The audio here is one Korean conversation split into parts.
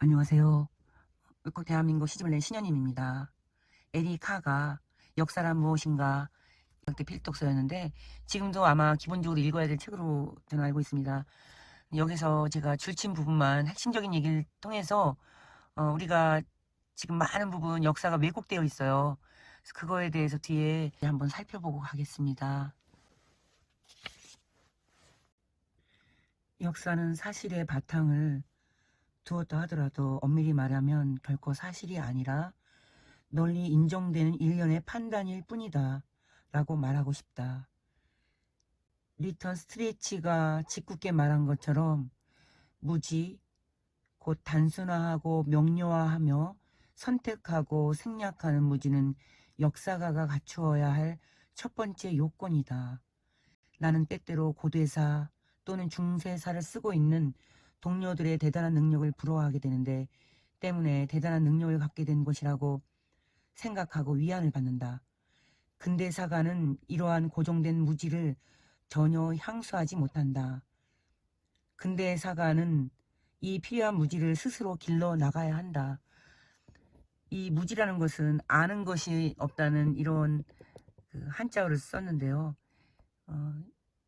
안녕하세요. 울컥 대한민국 시집을 낸 신현임입니다. 에리 카가 역사란 무엇인가 그때 필독서였는데 지금도 아마 기본적으로 읽어야 될 책으로 저는 알고 있습니다. 여기서 제가 줄친 부분만 핵심적인 얘기를 통해서 우리가 지금 많은 부분 역사가 왜곡되어 있어요. 그래서 그거에 대해서 뒤에 한번 살펴보고 가겠습니다. 역사는 사실의 바탕을 두었다 하더라도 엄밀히 말하면 결코 사실이 아니라 널리 인정되는 일련의 판단일 뿐이다 라고 말하고 싶다. 리턴 스트레치가 짓궂게 말한 것처럼 무지, 곧 단순화하고 명료화하며 선택하고 생략하는 무지는 역사가가 갖추어야 할 첫 번째 요건이다. 나는 때때로 고대사 또는 중세사를 쓰고 있는 동료들의 대단한 능력을 부러워하게 되는데 때문에 대단한 능력을 갖게 된 것이라고 생각하고 위안을 받는다. 근대사가는 이러한 고정된 무지를 전혀 향수하지 못한다. 근대사가는 이 필요한 무지를 스스로 길러 나가야 한다. 이 무지라는 것은 아는 것이 없다는 이런 한자어를 썼는데요.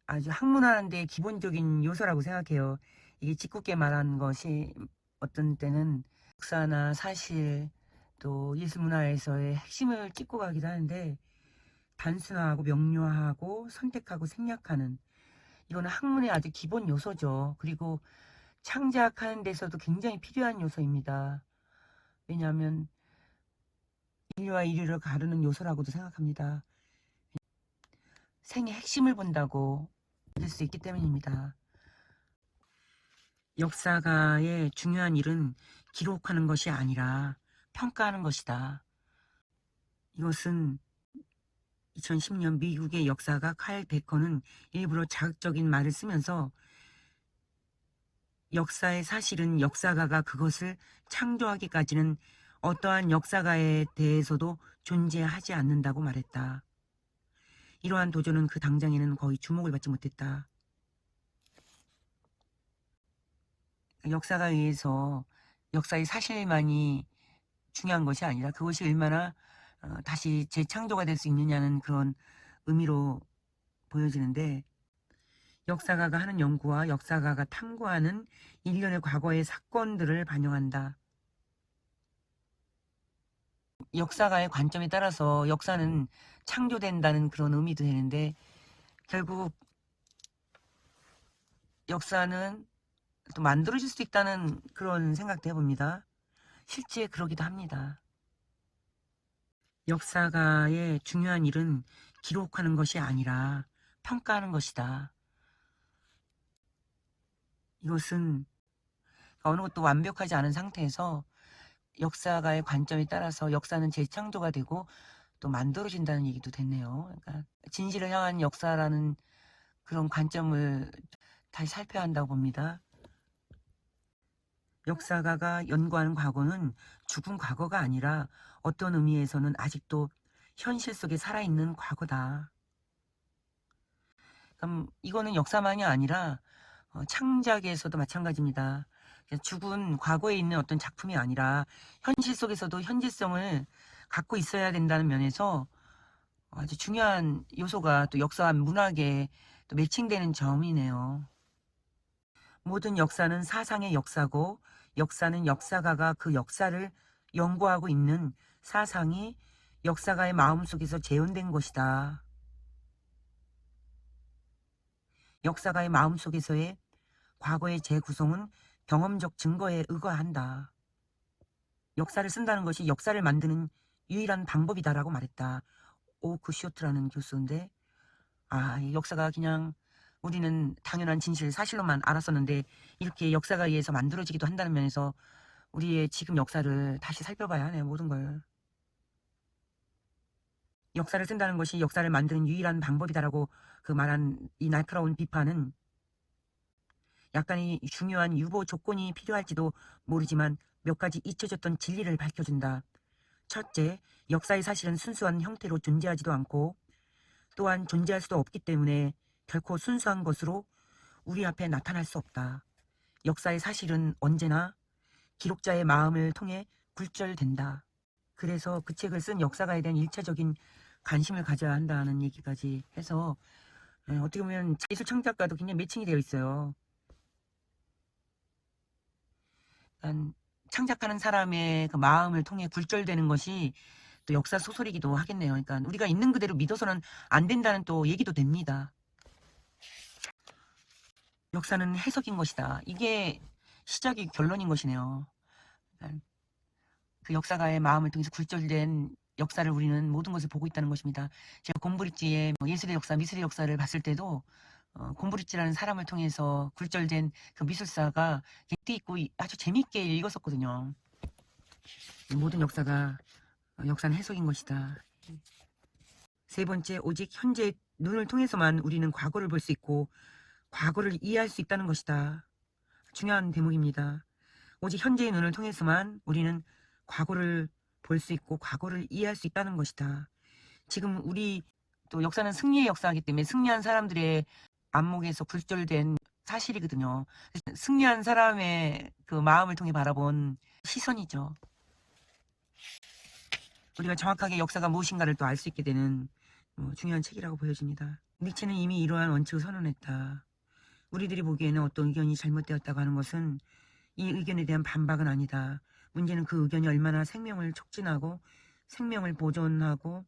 아주 학문하는 데 기본적인 요소라고 생각해요. 이게 짓궂게 말한 것이 어떤 때는 역사나 사실 또 예술문화에서의 핵심을 짚고 가기도 하는데 단순화하고 명료화하고 선택하고 생략하는 이거는 학문의 아주 기본 요소죠. 그리고 창작하는 데서도 굉장히 필요한 요소입니다. 왜냐하면 인류와 인류를 가르는 요소라고도 생각합니다. 생의 핵심을 본다고 믿을 수 있기 때문입니다. 역사가의 중요한 일은 기록하는 것이 아니라 평가하는 것이다. 이것은 2010년 미국의 역사가 칼 베커는 일부러 자극적인 말을 쓰면서 역사의 사실은 역사가가 그것을 창조하기까지는 어떠한 역사가에 대해서도 존재하지 않는다고 말했다. 이러한 도전은 그 당장에는 거의 주목을 받지 못했다. 역사가 의해서 역사의 사실만이 중요한 것이 아니라 그것이 얼마나 다시 재창조가 될 수 있느냐는 그런 의미로 보여지는데 역사가가 하는 연구와 역사가가 탐구하는 일련의 과거의 사건들을 반영한다. 역사가의 관점에 따라서 역사는 창조된다는 그런 의미도 되는데 결국 역사는 또 만들어질 수 있다는 그런 생각도 해봅니다. 실제 그러기도 합니다. 역사가의 중요한 일은 기록하는 것이 아니라 평가하는 것이다. 이것은 어느 것도 완벽하지 않은 상태에서 역사가의 관점에 따라서 역사는 재창조가 되고 또 만들어진다는 얘기도 됐네요. 그러니까 진실을 향한 역사라는 그런 관점을 다시 살펴야 한다고 봅니다. 역사가가 연구하는 과거는 죽은 과거가 아니라 어떤 의미에서는 아직도 현실 속에 살아있는 과거다. 그럼 이거는 역사만이 아니라 창작에서도 마찬가지입니다. 죽은 과거에 있는 어떤 작품이 아니라 현실 속에서도 현실성을 갖고 있어야 된다는 면에서 아주 중요한 요소가 또 역사와 문학에 또 매칭되는 점이네요. 모든 역사는 사상의 역사고 역사는 역사가가 그 역사를 연구하고 있는 사상이 역사가의 마음속에서 재현된 것이다. 역사가의 마음속에서의 과거의 재구성은 경험적 증거에 의거한다. 역사를 쓴다는 것이 역사를 만드는 유일한 방법이다라고 말했다. 오크 쇼트라는 교수인데 이 역사가 그냥 우리는 당연한 진실, 사실로만 알았었는데 이렇게 역사가 의해서 만들어지기도 한다는 면에서 우리의 지금 역사를 다시 살펴봐야 하네요. 모든 걸. 역사를 쓴다는 것이 역사를 만드는 유일한 방법이다라고 그 말한 이 날카로운 비판은 약간의 중요한 유보 조건이 필요할지도 모르지만 몇 가지 잊혀졌던 진리를 밝혀준다. 첫째, 역사의 사실은 순수한 형태로 존재하지도 않고 또한 존재할 수도 없기 때문에 결코 순수한 것으로 우리 앞에 나타날 수 없다. 역사의 사실은 언제나 기록자의 마음을 통해 굴절된다. 그래서 그 책을 쓴 역사가에 대한 1차적인 관심을 가져야 한다는 얘기까지 해서 어떻게 보면 예술 창작가도 굉장히 매칭이 되어 있어요. 그러니까 창작하는 사람의 그 마음을 통해 굴절되는 것이 또 역사 소설이기도 하겠네요. 그러니까 우리가 있는 그대로 믿어서는 안 된다는 또 얘기도 됩니다. 역사는 해석인 것이다. 이게 시작이 결론인 것이네요. 그러니까 그 역사가의 마음을 통해서 굴절된 역사를 우리는 모든 것을 보고 있다는 것입니다. 제가 곰브리찌의 예술의 역사, 미술의 역사를 봤을 때도 곰브리찌라는 사람을 통해서 굴절된 그 미술사가 깊이 있고 아주 재미있게 읽었었거든요. 모든 역사가 역사는 해석인 것이다. 세 번째, 오직 현재의 눈을 통해서만 우리는 과거를 볼 수 있고 과거를 이해할 수 있다는 것이다. 중요한 대목입니다. 오직 현재의 눈을 통해서만 우리는 과거를 볼 수 있고 과거를 이해할 수 있다는 것이다. 지금 우리 또 역사는 승리의 역사이기 때문에 승리한 사람들의 안목에서 굴절된 사실이거든요. 승리한 사람의 그 마음을 통해 바라본 시선이죠. 우리가 정확하게 역사가 무엇인가를 또 알 수 있게 되는 중요한 책이라고 보여집니다. 니체는 이미 이러한 원칙을 선언했다. 우리들이 보기에는 어떤 의견이 잘못되었다고 하는 것은 이 의견에 대한 반박은 아니다. 문제는 그 의견이 얼마나 생명을 촉진하고 생명을 보존하고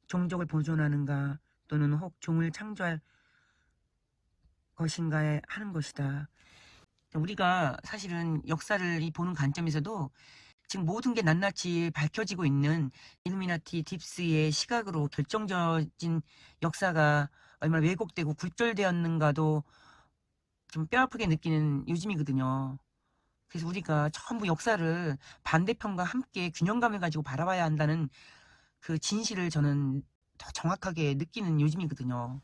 종족을 보존하는가 또는 혹 종을 창조할 것인가에 하는 것이다. 우리가 사실은 역사를 보는 관점에서도 지금 모든 게 낱낱이 밝혀지고 있는 일루미나티 딥스의 시각으로 결정적인 역사가 얼마나 왜곡되고 굴절되었는가도 좀 뼈아프게 느끼는 요즘이거든요. 그래서 우리가 전부 역사를 반대편과 함께 균형감을 가지고 바라봐야 한다는 그 진실을 저는 더 정확하게 느끼는 요즘이거든요.